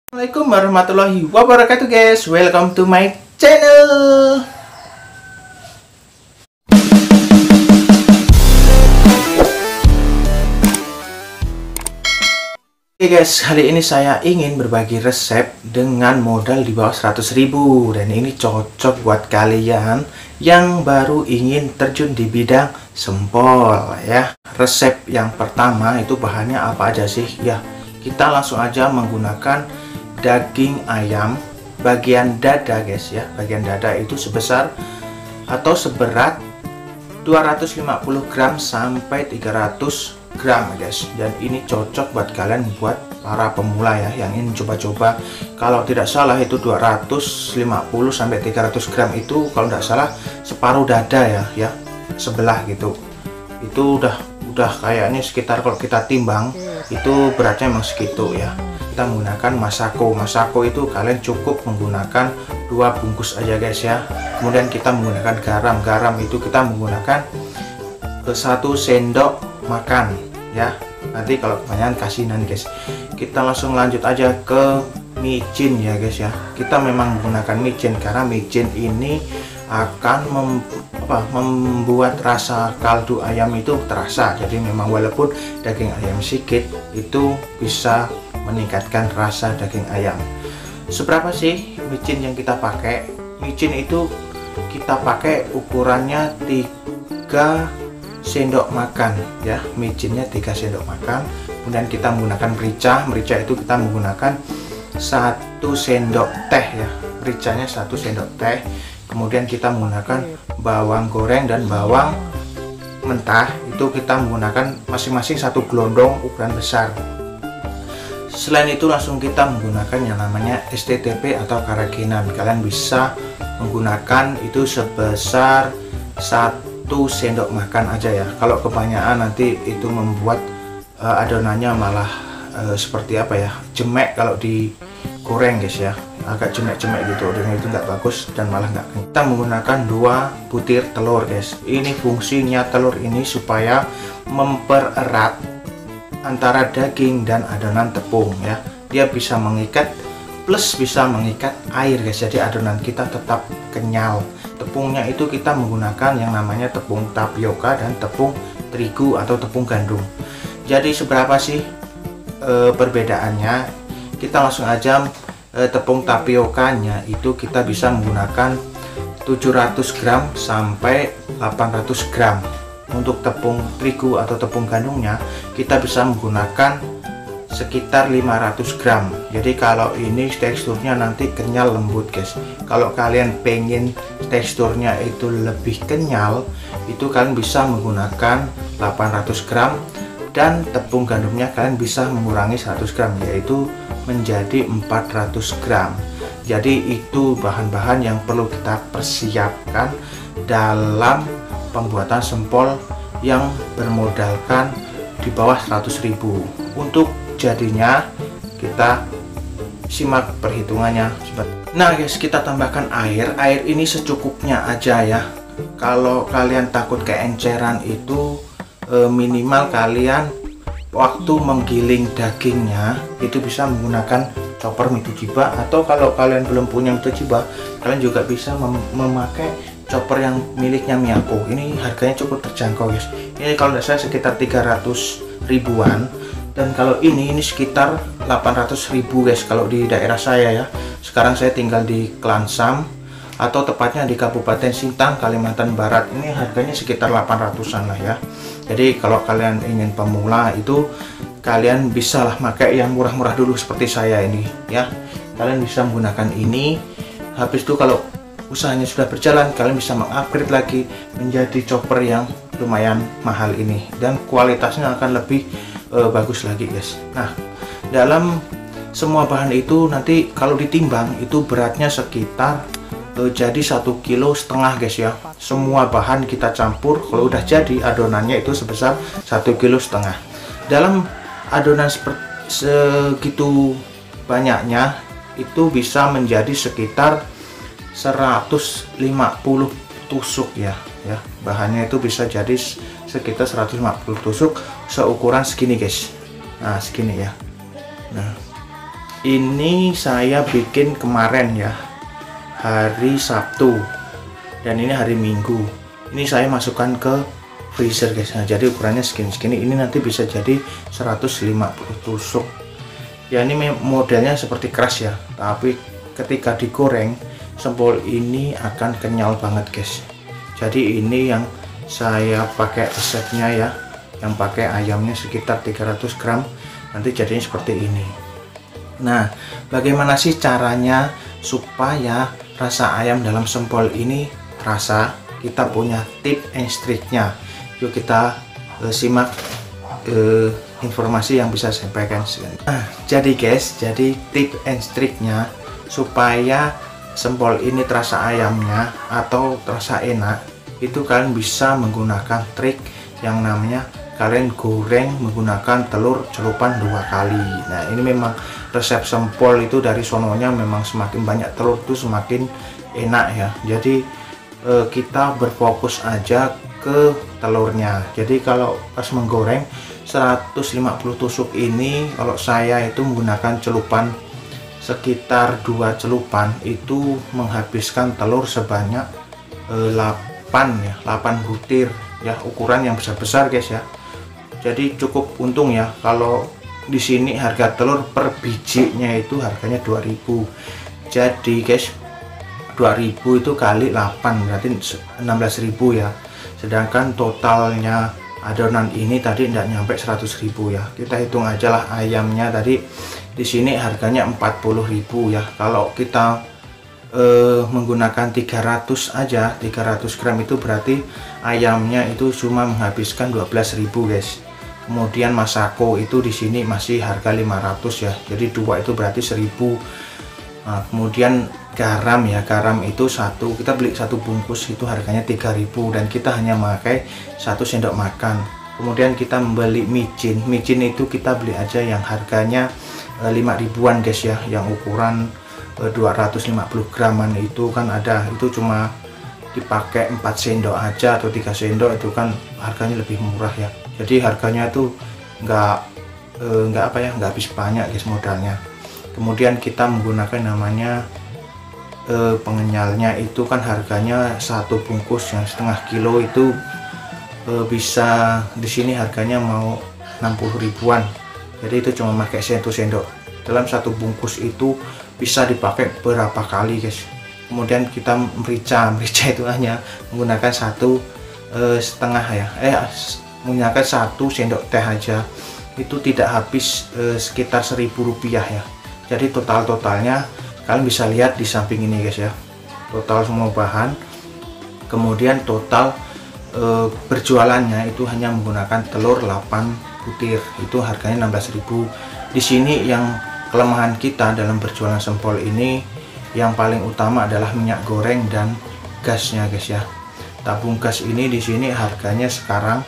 Assalamualaikum warahmatullahi wabarakatuh guys. Welcome to my channel. Oke guys, kali ini saya ingin berbagi resep dengan modal di bawah 100.000. Dan ini cocok buat kalian yang baru ingin terjun di bidang sempol ya. Resep yang pertama itu bahannya apa aja sih? Ya, kita langsung aja menggunakan daging ayam bagian dada guys ya. Bagian dada itu sebesar atau seberat 250 gram sampai 300 gram guys. Dan ini cocok buat kalian buat para pemula ya yang ingin coba-coba. Kalau tidak salah itu 250 sampai 300 gram itu kalau tidak salah separuh dada ya sebelah gitu. Itu udah kayaknya sekitar, kalau kita timbang itu beratnya emang segitu ya. Kita menggunakan masako itu kalian cukup menggunakan 2 bungkus aja guys ya. Kemudian kita menggunakan garam itu kita menggunakan 1 sendok makan ya. Nanti kalau kebanyakan kasinan guys. Kita langsung lanjut aja ke micin ya guys ya. Kita memang menggunakan micin karena micin ini akan membuat rasa kaldu ayam itu terasa. Jadi memang walaupun daging ayam sedikit itu bisa meningkatkan rasa daging ayam. Seberapa sih micin yang kita pakai? Micin itu kita pakai ukurannya 3 sendok makan ya. Micinnya 3 sendok makan. Kemudian kita menggunakan merica itu kita menggunakan 1 sendok teh ya. Mericanya 1 sendok teh. Kemudian kita menggunakan bawang goreng dan bawang mentah itu kita menggunakan masing-masing 1 gelondong ukuran besar. Selain itu langsung kita menggunakan yang namanya STTP atau karagenan. Kalian bisa menggunakan itu sebesar 1 sendok makan aja ya. Kalau kebanyakan nanti itu membuat adonannya malah seperti apa ya, jemek kalau digoreng guys ya, agak jemek-jemek gitu, dan itu nggak bagus dan malah nggak kenyal. Kita menggunakan 2 butir telur guys. Ini fungsinya telur ini supaya mempererat antara daging dan adonan tepung ya. Dia bisa mengikat plus bisa mengikat air guys. Jadi adonan kita tetap kenyal. Tepungnya itu kita menggunakan yang namanya tepung tapioka dan tepung terigu atau tepung gandum. Jadi seberapa sih perbedaannya? Kita langsung aja tepung tapiokanya itu kita bisa menggunakan 700 gram sampai 800 gram. Untuk tepung terigu atau tepung gandumnya kita bisa menggunakan sekitar 500 gram. Jadi kalau ini teksturnya nanti kenyal lembut guys. Kalau kalian pengen teksturnya itu lebih kenyal, itu kalian bisa menggunakan 800 gram. Dan tepung gandumnya kalian bisa mengurangi 100 gram, yaitu menjadi 400 gram. Jadi itu bahan-bahan yang perlu kita persiapkan dalam pembuatan sempol yang bermodalkan di bawah 100.000. Untuk jadinya kita simak perhitungannya. Nah guys, kita tambahkan air ini secukupnya aja ya. Kalau kalian takut keenceran itu minimal kalian waktu menggiling dagingnya itu bisa menggunakan chopper Mitujiba, atau kalau kalian belum punya Mitujiba kalian juga bisa memakai chopper yang miliknya Miyako. Ini harganya cukup terjangkau guys. Ini kalau tidak salah sekitar 300 ribuan. Dan kalau ini sekitar 800.000 guys kalau di daerah saya ya. Sekarang saya tinggal di Klansam atau tepatnya di Kabupaten Sintang, Kalimantan Barat. Ini harganya sekitar 800-an lah ya. Jadi kalau kalian ingin pemula itu kalian bisa lah pakai yang murah-murah dulu seperti saya ini ya. Kalian bisa menggunakan ini. Habis itu kalau usahanya sudah berjalan, kalian bisa mengupgrade lagi menjadi chopper yang lumayan mahal ini, dan kualitasnya akan lebih bagus lagi guys. Nah, dalam semua bahan itu nanti kalau ditimbang itu beratnya sekitar jadi 1,5 kilo guys ya. Semua bahan kita campur, kalau udah jadi adonannya itu sebesar 1,5 kilo. Dalam adonan segitu banyaknya itu bisa menjadi sekitar 150 tusuk ya. Bahannya itu bisa jadi sekitar 150 tusuk seukuran segini guys. Nah segini ya. Nah Ini saya bikin kemarin ya, hari Sabtu, dan ini hari Minggu. Ini saya masukkan ke freezer guys. Nah, jadi ukurannya segini-segini. Ini nanti bisa jadi 150 tusuk. Ya, ini modelnya seperti keras ya, tapi ketika digoreng sempol ini akan kenyal banget guys. Jadi ini yang saya pakai resepnya ya, yang pakai ayamnya sekitar 300 gram, nanti jadinya seperti ini. Nah, bagaimana sih caranya supaya rasa ayam dalam sempol ini terasa? Kita punya tip and triknya. Yuk kita simak informasi yang bisa saya sampaikan. Nah, jadi guys, jadi tip and triknya supaya sempol ini terasa ayamnya atau terasa enak, itu kalian bisa menggunakan trik yang namanya kalian goreng menggunakan telur celupan 2 kali. Nah, ini memang resep sempol itu dari sononya, memang semakin banyak telur itu semakin enak ya. Jadi kita berfokus aja ke telurnya. Jadi kalau pas menggoreng 150 tusuk ini, kalau saya itu menggunakan celupan sekitar 2 celupan, itu menghabiskan telur sebanyak 8 ya, 8 butir ya, ukuran yang besar-besar guys ya. Jadi cukup untung ya, kalau di sini harga telur per bijinya itu harganya 2000. Jadi guys, 2000 itu kali 8 berarti 16.000 ya. Sedangkan totalnya adonan ini tadi tidak nyampe 100.000 ya. Kita hitung aja lah, ayamnya tadi di sini harganya 40.000 ya. Kalau kita menggunakan 300 aja, 300 gram itu berarti ayamnya itu cuma menghabiskan 12.000 guys. Kemudian masako itu di sini masih harga 500 ya, jadi 2 itu berarti 1000. Nah, kemudian garam ya, garam itu kita beli 1 bungkus itu harganya 3000 dan kita hanya memakai 1 sendok makan. Kemudian kita membeli micin itu kita beli aja yang harganya 5.000-an guys ya, yang ukuran 250 graman itu kan ada, itu cuma dipakai 4 sendok aja atau 3 sendok, itu kan harganya lebih murah ya. Jadi harganya tuh nggak habis banyak guys modalnya. Kemudian kita menggunakan namanya pengenyalnya, itu kan harganya 1 bungkus yang setengah kilo itu bisa di sini harganya mau 60 ribuan. Jadi itu cuma pakai 1 sendok. Dalam 1 bungkus itu bisa dipakai berapa kali guys. Kemudian kita merica itu hanya menggunakan 1,5 ya, menggunakan 1 sendok teh aja, itu tidak habis sekitar 1.000 rupiah ya. Jadi totalnya kalian bisa lihat di samping ini guys ya, total semua bahan. Kemudian total berjualannya itu hanya menggunakan telur 8 butir, itu harganya 16.000. Di sini yang kelemahan kita dalam berjualan sempol ini, yang paling utama adalah minyak goreng dan gasnya guys ya. Tabung gas ini di sini harganya sekarang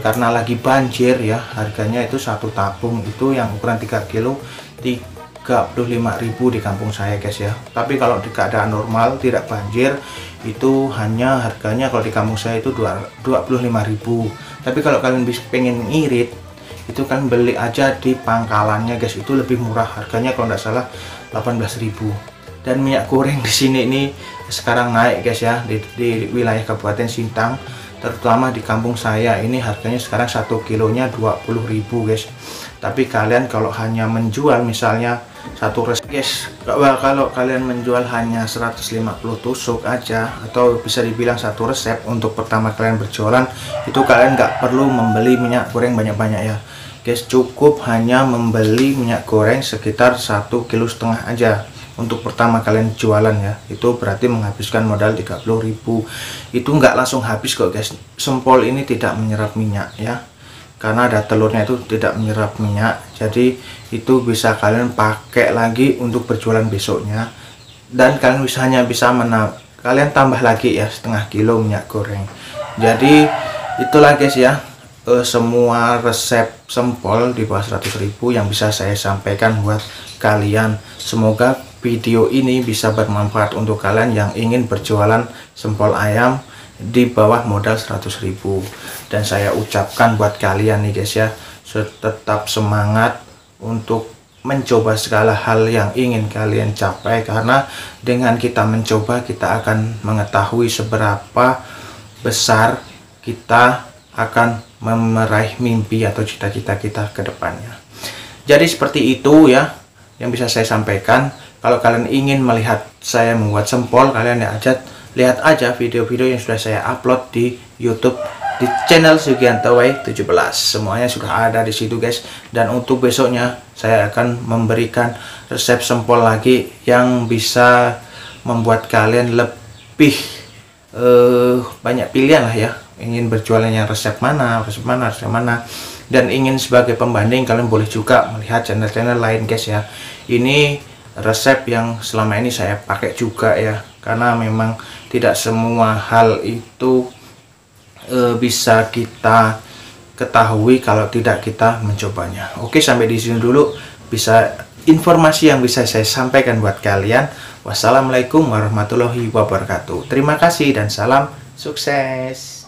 karena lagi banjir ya, harganya itu 1 tabung itu yang ukuran 3 kilo 35.000 di kampung saya guys ya. Tapi kalau di keadaan normal tidak banjir itu hanya harganya kalau di kampung saya itu 25.000. Tapi kalau kalian pengen ngirit itu kan beli aja di pangkalannya guys, itu lebih murah, harganya kalau tidak salah 18.000. Dan minyak goreng di sini ini sekarang naik guys ya, di wilayah Kabupaten Sintang, terutama di kampung saya ini harganya sekarang 1 kilonya 20.000 guys. Tapi kalian kalau hanya menjual misalnya 1 resep guys, kalau kalian menjual hanya 150 tusuk aja, atau bisa dibilang 1 resep untuk pertama kalian berjualan, itu kalian nggak perlu membeli minyak goreng banyak-banyak ya guys. Cukup hanya membeli minyak goreng sekitar 1,5 kilo aja untuk pertama kalian jualan ya. Itu berarti menghabiskan modal 30.000. Itu nggak langsung habis kok guys. Sempol ini tidak menyerap minyak ya, karena ada telurnya itu tidak menyerap minyak. Jadi itu bisa kalian pakai lagi untuk berjualan besoknya, dan kalian hanya bisa kalian tambah lagi ya 0,5 kilo minyak goreng. Jadi itulah guys ya, semua resep sempol di bawah 100.000 yang bisa saya sampaikan buat kalian. Semoga video ini bisa bermanfaat untuk kalian yang ingin berjualan sempol ayam di bawah modal 100.000. Dan saya ucapkan buat kalian nih guys ya, tetap semangat untuk mencoba segala hal yang ingin kalian capai, karena dengan kita mencoba kita akan mengetahui seberapa besar kita akan meraih mimpi atau cita-cita kita ke depannya. Jadi seperti itu ya yang bisa saya sampaikan. Kalau kalian ingin melihat saya membuat sempol, kalian lihat aja video-video yang sudah saya upload di YouTube di channel Sugianto Way 17. Semuanya sudah ada di situ guys. Dan untuk besoknya saya akan memberikan resep sempol lagi yang bisa membuat kalian lebih banyak pilihan lah ya. Ingin berjualan yang resep mana, dan ingin sebagai pembanding, kalian boleh juga melihat channel-channel lain guys ya. Ini resep yang selama ini saya pakai juga ya, karena memang tidak semua hal itu bisa kita ketahui kalau tidak kita mencobanya. Oke, sampai di sini dulu bisa informasi yang bisa saya sampaikan buat kalian. Wassalamualaikum warahmatullahi wabarakatuh. Terima kasih dan salam sukses.